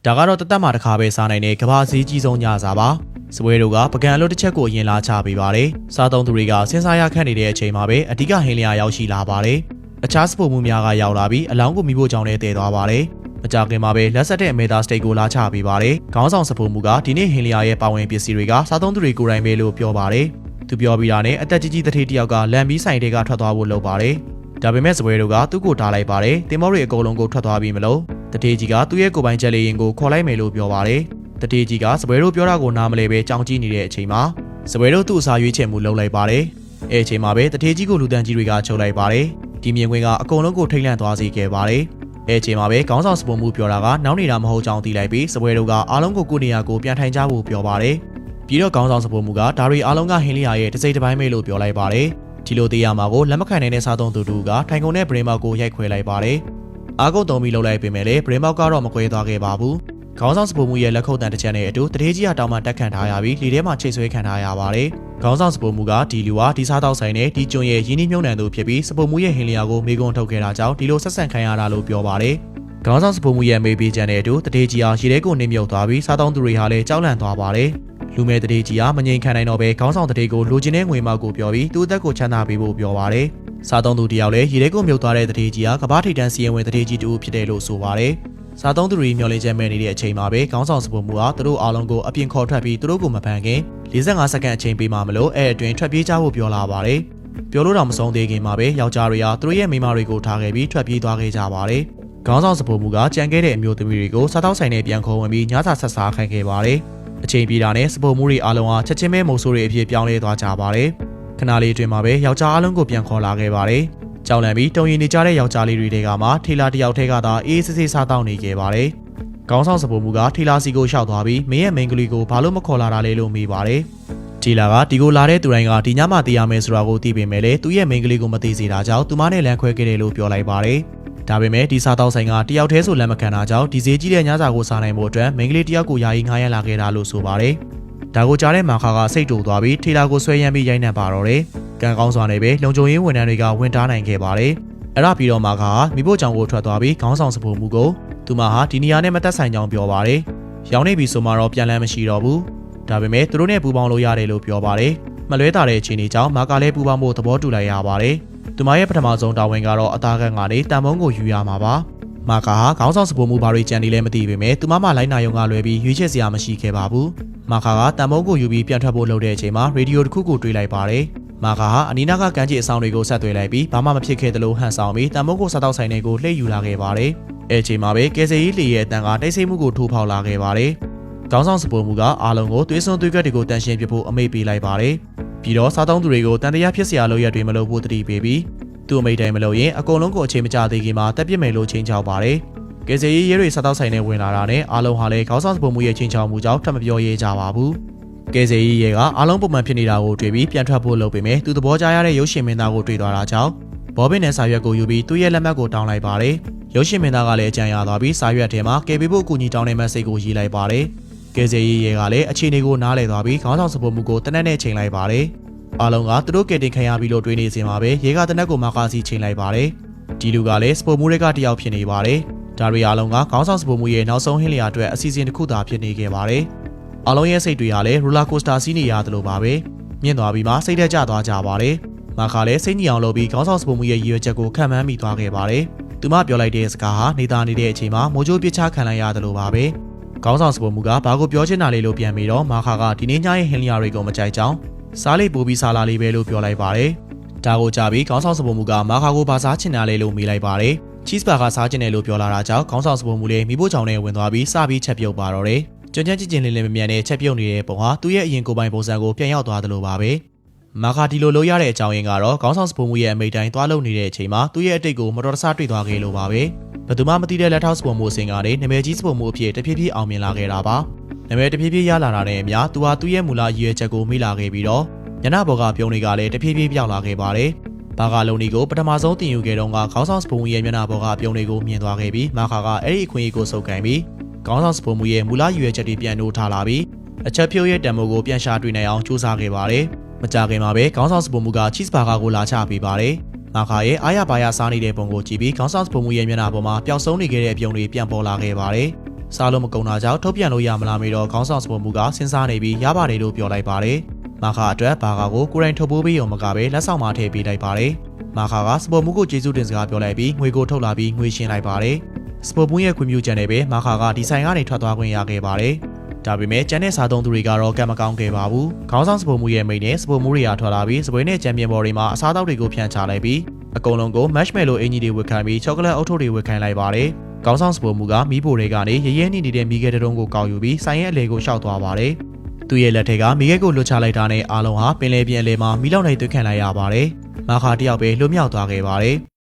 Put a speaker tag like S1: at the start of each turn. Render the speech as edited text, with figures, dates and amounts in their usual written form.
S1: ဒါကတော့တသက်မှာတစ်ခါပဲစားနိုင်တဲ့ကမ္ဘာဈေးကြီးဆုံးညစာပါစပွဲတို့ကပကံအလုပ်တစ်ချက်ကိုအရင်လာချပေးပါတယ်စားသုံးသူတွေကစဉ်းစားရခက်နေတဲ့အချိန်မှာပဲအဓိကဟင်းလျာရောက်ရှိလာပါတယ်အခြားစပိုမှုများကရောက်လာပြီးအလောင်းကိုမိဖို့ကြောင့်လည်းတည်သွားပါတယ်မကြခင်မှာပဲလက်ဆက်တဲ့အမေသားစတိတ်ကိုလာချပေးပါတယ်ခေါင်းဆောင်စပိုမှုကဒီနေ့ဟင်းလျာရဲ့ပါဝင်ပစ္စည်းတွေကစားသုံးသူတွေကိုယ်တိုင်ပဲလို့ပြောပါတယ်သူပြောပြီးတာနဲ့အသက်ကြီးကြီးတထေးတယောက်ကလမ်းပြီးဆိုင်တွေကထွက်သွားဖို့လုပ်ပါတယ်ဒါပေမဲ့စပွဲတို့ကသူ့ကိုထားလိုက်ပါတယ်တင်မောတွေအကုန်လုံးကိုထွက်သွားပြီးမလို့တထေးကြီးကသူ့ရဲ့ကိုယ်ပိုင်ချက်လေးရင်ကိုခေါ်လိုက်မယ်လို့ပြောပါတယ်တထေးကြီးကစပွဲတို့ပြောတာကိုနားမလဲပဲကြောင်ကြည့်နေတဲ့အချိန်မှာစပွဲတို့သူ့အစာရွေးချယ်မှုလုပ်လိုက်ပါတယ်အဲအချိန်မှာပဲတထေးကြီးကိုလူတန်းကြီးတွေကချုပ်လိုက်ပါတယ်ဒီမြင်ကွင်းကအကုန်လုံးကိုထိတ်လန့်သွားစေခဲ့ပါတယ်အဲအချိန်မှာပဲခေါင်းဆောင်စပုံမှုပြောတာကနောက်နေတာမဟုတ်ကြောင်းသိလိုက်ပြီးစပွဲတို့ကအားလုံးကိုကိုနေရာကိုပြန်ထိုင်ကြဖို့ပြောပါတယ်ပြီးတော့ခေါင်းဆောင်စပုံမှုကဒါရီအားလုံးကဟင်းလျာရဲ့တစ်စိတ်တစ်ပိုင်းပဲလို့ပြောလိုက်ပါတယ်ဒီလိုတရားမှာကိုလက်မခံနိုင်တဲ့စားသုံးသူတို့ကထိုင်ကုန်တဲ့ဗရင်မောက်ကိုရိုက်ခွဲလိုက်ပါတယ်အားကုန်တုံးပြီးလှုပ်လိုက်ပေမဲ့လည်းဗရင်မောက်ကတော့မကွဲသွားခဲ့ပါဘူးခေါင်းဆောင်စပုံမှုရဲ့လက်ခုပ်တန်တစ်ချက်နဲ့အတူတထေးကြီးကတောင်မှတက်ခံထားရပြီးလေထဲမှာချိတ်ဆွဲခံထားရပါတယ်ခေါင်းဆောင်စပုံမှုကဒီလူဟာဒီစားတောက်ဆိုင်နဲ့ဒီကျွန်းရဲ့ရင်းနှီးမြှုပ်နှံသူဖြစ်ပြီးစပုံမှုရဲ့ဟင်းလျာကိုမေကွန်းထုတ်ခဲ့တာကြောင့်ဒီလိုဆက်ဆံခံရတာလို့ပြောပါတယ်ခေါင်းဆောင်စပုံမှုရဲ့မေးပေးချက်နဲ့အတူတထေးကြီးဟာရေထဲကိုနှိမ့်မြုပ်သွားပြီးစားသုံးသူတွေဟာလည်းကြောက်လန့်သွားပါတယ်လူမဲတထေးကြီးဟာမငြိမ်ခံနိုင်တော့ပဲခေါင်းဆောင်တထေးကိုလိုချင်တဲ့ငွေမောက်ကိုပြောပြီးသူ့အသက်ကိုချမ်းသာပေးဖို့ပြောပါတယ်စားသုံးသူတယောက်လည်းရေထဲကိုမြုပ်သွားတဲ့တထေးကြီးဟာကမ္ဘာထိပ်တန်းစီရင်ဝင်တထေးကြီးတူဖြစ်တယ်လို့ဆိုပါတယ်စားသုံးသူတွေမျှော်လင့်ချက်မဲ့နေတဲ့အချိန်မှာပဲခေါင်းဆောင်စပုံမှုဟာသူတို့အားလုံးကိုအပြင်ခေါ်ထွက်ပြီးသူတို့ကိုမဖမ်းခင်45စက္ကန့်အချိန်ပေးမှမလို့အဲအတွင်းထွက်ပြေးကြဖို့ပြောလာပါတယ်ပြောလို့တော့မဆုံးသေးခင်မှာပဲယောက်ျားတွေဟာသူတို့ရဲ့မိန်းမတွေကိုထားခဲ့ပြီးထွက်ပြေးသွားခဲ့ကြပါတယ်ခေါင်းဆောင်စပုံမှုကကြံခဲ့တဲ့အမျိုးသမီးတွေကိုစားတောက်ဆိုင်နဲ့ပြန်ခေါ်ဝင်ပြီးညစာဆက်စားခိုင်းခဲ့ပါတယ်အချိန်ပြေးတာနဲ့စပုံမှုတွေအားလုံးဟာချက်ချင်းပဲမုံဆိုးတွေအဖြစ်ပြောင်းလဲသွားကြပါတယ်ခဏလေးအတွင်းမှာပဲယောက်ျားအားလုံးကိုပြန်ခေါ်လာခဲ့ပါတယ်ကြောက်လန့်ပြီးတုံရင်နေကြတဲ့ယောက်ျားလေးတွေကမှထီလာတယောက်ထဲကသာအေးစစ်စစ်စားတောင်းနေခဲ့ပါတယ်။ခေါင်းဆောင်စပုံမှုကထီလာစီကိုရှောက်သွားပြီးမင်းရဲ့မိန်းကလေးကိုဘာလို့မခေါ်လာတာလဲလို့မေးပါတယ်။ထီလာကဒီကိုလာတဲ့သူတိုင်းကဒီညမှသိရမယ်ဆိုတာကိုသိပေမဲ့လည်းသူ့ရဲ့မိန်းကလေးကိုမသိစေတာကြောင့်သူမနဲ့လမ်းခွဲခဲ့တယ်လို့ပြောလိုက်ပါတယ်။ဒါပေမဲ့ဒီစားတောက်ဆိုင်ကတယောက်တည်းဆိုလက်မခံတာကြောင့်ဒီဈေးကြီးတဲ့ညစာကိုစားနိုင်ဖို့အတွက်မိန်းကလေးတယောက်ကိုယာယီငှားရမ်းလာခဲ့တာလို့ဆိုပါတယ်။ဒါကိုကြားတဲ့မာခါကစိတ်တူသွားပြီးထီလာကိုဆွဲရမ်းပြီးရိုက်နှက်ပါတော့တယ်။ကံကောင်းစွာနဲ့ပဲလုံခြုံရေးဝန်ထမ်းတွေကဝင်တားနိုင်ခဲ့ပါတယ်။အဲ့ဒါပြီးတော့မာခါမိဖို့ကြောင့်ကိုထွက်သွားပြီးခေါင်းဆောင်စပုံမှုကိုသူမဟာဒီနေရာနဲ့မသက်ဆိုင်ကြောင်းပြောပါတယ်။ရောင်းနေပြီဆိုမှတော့ပြန်လန်းမရှိတော့ဘူး။ဒါပေမဲ့သူတို့နဲ့ပူးပေါင်းလို့ရတယ်လို့ပြောပါတယ်။မလွဲတာတဲ့အခြေအနေကြောင့်မာခါလည်းပူးပေါင်းဖို့သဘောတူလိုက်ရပါတယ်။သူမရဲ့ပထမဆုံးတာဝန်ကတော့အသားကန်းကနေတန်ဖုံးကိုယူရမှာပါ။မာခါဟာခေါင်းဆောင်စပုံမှုဘာတွေကြံနေလဲမသိပေမဲ့သူမလိုက်နာရုံကလွဲပြီးရွေးချယ်စရာမရှိခဲ့ပါဘူး။မာခါကတန်ဖုံးကိုယူပြီးပြန်ထွက်ဖို့လုပ်တဲ့အချိန်မှာရေဒီယိုတစ်ခုကိုတွေးလိုက်ပါတယ်။မာခါဟာအနီးနားကကမ်းခြေအဆောင်တွေကိုဆက်သွယ်လိုက်ပြီးဘာမှမဖြစ်ခဲ့သလိုဟန်ဆောင်ပြီးတန်မိုးကိုစားတောက်ဆိုင်တွေကိုလှည့်ယူလာခဲ့ပါတယ်။အဲချိန်မှာပဲကယ်ဆယ်ရေးလေရဲ့အတန်ကတိုက်ဆိတ်မှုကိုထိုးဖောက်လာခဲ့ပါတယ်။ခေါင်းဆောင်စပုံမှုကအားလုံးကိုသွေးစွန်းသွေးကက်တွေကိုတန်ရှင်းပြဖို့အမိန့်ပေးလိုက်ပါတယ်။ပြီးတော့စားသုံးသူတွေကိုတန်တရားဖြစ်စရာလုပ်ရတွေမလုပ်ဖို့တတိပေးပြီးသူ့အမိန့်တိုင်းမလုပ်ရင်အကုန်လုံးကိုအချိန်မကျသေးခင်မှာတက်ပြစ်မယ်လို့ချိန်ချောက်ပါတယ်။ကယ်ဆယ်ရေးရဲတွေစားတောက်ဆိုင်နဲ့ဝင်လာတာနဲ့အားလုံးဟာလည်းခေါင်းဆောင်စပုံမှုရဲ့ချိန်ချောက်မှုကြောင့်ထပ်မပြောရဲကြပါဘူး။ကယ်ဆယ်ရေးရဲကအားလုံးပုံမှန်ဖြစ်နေတာကိုတွေ့ပြီးပြန်ထွက်ဖို့လုပ်ပေမဲ့သူသဘောကျရတဲ့ရုပ်ရှင်မင်းသားကိုတွေ့သွားတာကြောင့်ဘောဘင်နဲ့စာရွက်ကိုယူပြီးသူ့ရဲ့လက်မှတ်ကိုတောင်းလိုက်ပါတယ်။ရုပ်ရှင်မင်းသားကလည်းအကြံရသွားပြီးစာရွက်ထဲမှာကယ်ပေးဖို့အကူအညီတောင်းတဲ့ message ကိုရေးလိုက်ပါတယ်။ကယ်ဆယ်ရေးရဲကလည်းအခြေအနေကိုနားလည်သွားပြီးခေါင်းဆောင်စပုံမှုကိုတနက်နဲ့ချိန်လိုက်ပါတယ်။အားလုံးကသူတို့ကယ်တင်ခံရပြီးလို့တွေးနေစဉ်မှာပဲရဲကတနက်ကိုမာကာစီချိန်လိုက်ပါတယ်။ဒီလူကလည်းစပုံမှုတွေကတယောက်ဖြစ်နေပါတယ်။ဒါတွေအားလုံးကခေါင်းဆောင်စပုံမှုရဲ့နောက်ဆုံးဟင်းလျာအတွက်အစီအစဉ်တစ်ခုသာဖြစ်နေခဲ့ပါတယ်။အားလုံးရဲ့စိတ်တွေဟာလည်း roller coaster စီးနေရတယ်လို့ပါပဲမြင့်သွားပြီးမှစိတ်တက်ကြသွားကြပါတယ်မာခါလည်းစိတ်ညစ်အောင်လုပ်ပြီးခေါင်းဆောင်စပုံမှုရဲ့ရည်ရွယ်ချက်ကိုခံမှန်းမိသွားခဲ့ပါတယ်သူမပြောလိုက်တဲ့စကားဟာနေသားနေတဲ့အချိန်မှာမိုးကြိုးပစ်ချခံလိုက်ရတယ်လို့ပါပဲခေါင်းဆောင်စပုံမှုကဘာကိုပြောချင်တာလဲလို့ပြန်ပြီးတော့မာခါကဒီနေ့ညရဲ့ဟင်းလျာတွေကိုမကြိုက်ကြောင်းစားလေးပို့ပြီးစားလာလေးပဲလို့ပြောလိုက်ပါတယ်ဒါကိုကြားပြီးခေါင်းဆောင်စပုံမှုကမာခါကိုဘာစားချင်တာလဲလို့မေးလိုက်ပါတယ်cheese burger စားချင်တယ်လို့ပြောလာတာကြောင့်ခေါင်းဆောင်စပုံမှုလေးမိဖို့ကြောင့်နဲ့ဝင်သွားပြီးစပြီးချက်ပြုတ်ပါတော့တယ်ကြွကြကြချင်းလေးလေးမမြန်နဲ့ချက်ပြုတ်နေတဲ့ပုံဟာသူ့ရဲ့အရင်ကိုယ်ပိုင်ပုံစံကိုပြန်ရောက်သွားသလိုပါပဲမာခါဒီလိုလုပ်ရတဲ့အကြောင်းရင်းကတော့ခေါင်းဆောင်စပုံမှုရဲ့အမိန့်တိုင်းသွားလုပ်နေတဲ့အချိန်မှာသူ့ရဲ့အတိတ်ကိုမတော်တဆတွေ့သွားခဲ့လို့ပါပဲဘယ်သူမှမသိတဲ့လက်ထောက်စပုံမှုအစဉ်ကနေနာမည်ကြီးစပုံမှုအဖြစ်တဖြည်းဖြည်းအောင်မြင်လာခဲ့တာပါနာမည်တဖြည်းဖြည်းရလာတာနဲ့အမျှသူဟာသူ့ရဲ့မူလရည်ရွယ်ချက်ကိုမေ့လာခဲ့ပြီးတော့ညနာဘော်ကပြုံးတွေကလည်းတဖြည်းဖြည်းပြောင်းလာခဲ့ပါတယ်ဘာကလုံးဒီကိုပထမဆုံးတင်ယူခဲ့တော့ကခေါင်းဆောင်စပုံမှုရဲ့မျက်နှာဘော်ကပြုံးတွေကိုမြင်သွားခဲ့ပြီးမာခါကအဲ့ဒီအခွင့်အရေးကိုစုပ်ကိုင်ပြီးခေါင်းဆောင်စပုံမှုရဲ့မူလရည်ရွယ်ချက်တွေပြန်နှိုးထားလာပြီးအချက်ဖြုတ်ရဲ့တံမိုးကိုပြန်ရှာတွေ့နိုင်အောင်စူးစမ်းခဲ့ပါတယ်။မကြခင်မှာပဲခေါင်းဆောင်စပုံမှုက cheese burger ကိုလာချပေးပါတယ်။မာခါရဲ့အားရပါရစားနေတဲ့ပုံကိုကြည့်ပြီးခေါင်းဆောင်စပုံမှုရဲ့မျက်နှာပေါ်မှာပျောက်ဆုံးနေခဲ့တဲ့အပြုံတွေပြန်ပေါ်လာခဲ့ပါတယ်။ စားလို့မကုန်တာကြောင့်ထုတ်ပြန်လို့ရမလားမေးတော့ခေါင်းဆောင်စပေါ်မှုကစဉ်းစားနေပြီးရပါတယ်လို့ပြောလိုက်ပါတယ်မာခါအတွက်ဘာကာကိုကိုရိုင်းထုတ်ပိုးပေးရုံမကပဲလက်ဆောင်မထည့်ပေးလိုက်ပါတယ်မာခါကစပေါ်မှုကိုကျေးဇူးတင်စကားပြောလိုက်ပြီးငွေကိုထုတ်လာပြီးငွေရှင်းလိုက်ပါတယ်စပေါ်မှုရဲ့ခွင့်ပြုချက်နဲ့ပဲမာခါကဒီဆိုင်ကနေထွက်သွားခွင့်ရခဲ့ပါတယ်ဒါပေမဲ့ကျန်တဲ့စားသုံးသူတွေကတော့ကံမကောင်းခဲ့ပါဘူးခေါင်းဆောင်စပေါ်မှုရဲ့မိတ်နဲ့စပေါ်မှုတွေကထွက်လာပြီးစပွဲနဲ့ချန်ပီယံဘော်တွေမှာအစားအသောက်တွေကိုဖြန့်ချလိုက်ပြီးအကုန်လုံးကို marshmallow အင်ကြီးတွေဝတ်ခိုင်းပြီးချောကလက်အုပ်ထုပ်တွေဝတ်ခိုင်းလိုက်ပါတယ်။ခေါင်းဆောင်စပေါ်မှုကမီးဖိုတွေကနေရရဲနှိနေတဲ့မီးခဲတုံးကိုကောက်ယူပြီးဆိုင်ရဲ့အလဲကိုရှောက်သွားပါတယ်။သူ့ရဲ့လက်ထက်ကမီးခဲကိုလွတ်ချလိုက်တာနဲ့အားလုံးဟာပင်လယ်ပြင်အလဲမှာမီးလောင်နေသွေးခံလိုက်ရပါတယ်။မာခါတယောက်ပဲလွတ်မြောက်သွားခဲ့ပါတယ်။